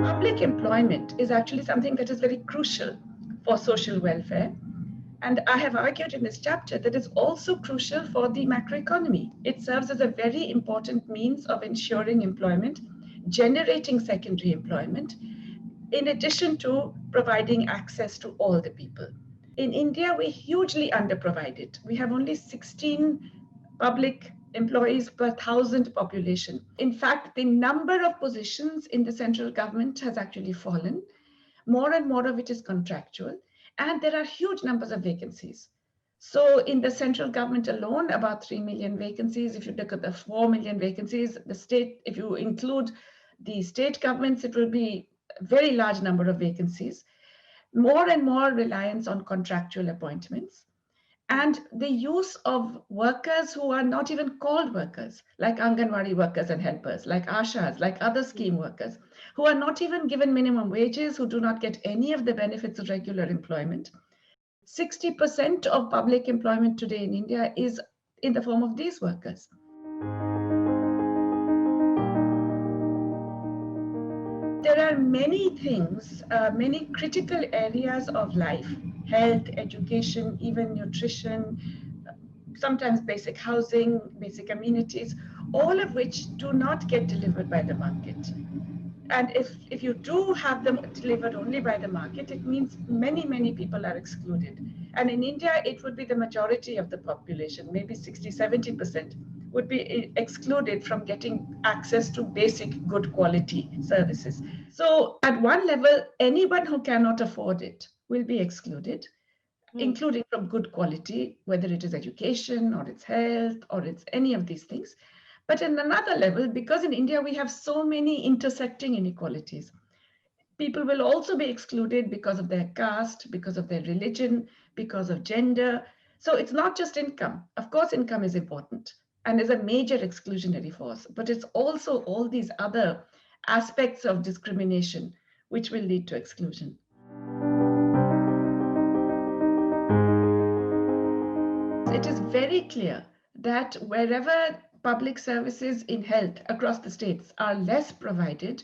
Public employment is actually something that is very crucial for social welfare. And I have argued in this chapter that it's also crucial for the macroeconomy. It serves as a very important means of ensuring employment, generating secondary employment, in addition to providing access to all the people. In India, we're hugely underprovided. We have only 16 public employees per 1,000 population. In fact, the number of positions in the central government has actually fallen. More and more of it is contractual, and there are huge numbers of vacancies. So in the central government alone, about 3 million vacancies. If you look at the 4 million vacancies, the state, if you include the state governments, it will be a very large number of vacancies. More and more reliance on contractual appointments, and the use of workers who are not even called workers, like Anganwadi workers and helpers, like Ashas, like other scheme workers, who are not even given minimum wages, who do not get any of the benefits of regular employment. 60% of public employment today in India is in the form of these workers. There are many things, many critical areas of life, health, education, even nutrition, sometimes basic housing, basic amenities, all of which do not get delivered by the market. And if you do have them delivered only by the market, it means many, many people are excluded. And in India, it would be the majority of the population, maybe 60, 70% would be excluded from getting access to basic good quality services. So at one level, anyone who cannot afford it will be excluded, including from good quality, whether it is education or it's health or it's any of these things. But in another level, because in India we have so many intersecting inequalities, people will also be excluded because of their caste, because of their religion, because of gender. So it's not just income. Of course, income is important and is a major exclusionary force, but it's also all these other aspects of discrimination which will lead to exclusion. It is very clear that wherever public services in health across the states are less provided,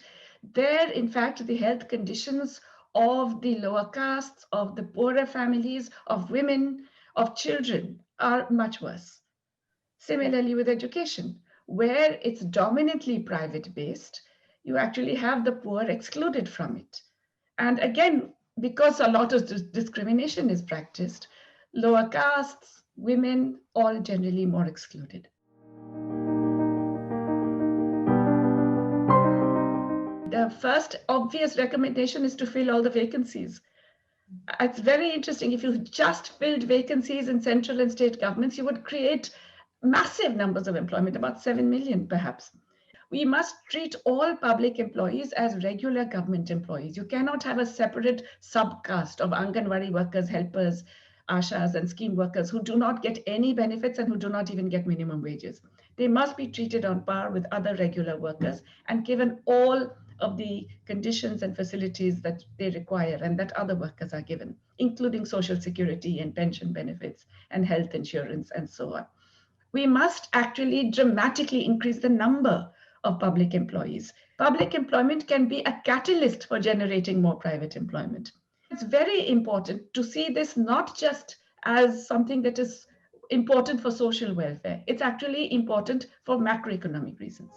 there, in fact, the health conditions of the lower castes, of the poorer families, of women, of children are much worse. Similarly with education, where it's dominantly private-based, you actually have the poor excluded from it. And again, because a lot of discrimination is practiced, lower castes, women, all generally more excluded. The first obvious recommendation is to fill all the vacancies. It's very interesting. If you just filled vacancies in central and state governments, you would create massive numbers of employment, about 7 million perhaps. We must treat all public employees as regular government employees. You cannot have a separate subcaste of Anganwadi workers, helpers, Ashas, and scheme workers who do not get any benefits and who do not even get minimum wages. They must be treated on par with other regular workers and given all of the conditions and facilities that they require and that other workers are given, including social security and pension benefits and health insurance and so on. We must actually dramatically increase the number of public employees. Public employment can be a catalyst for generating more private employment. It's very important to see this not just as something that is important for social welfare. It's actually important for macroeconomic reasons.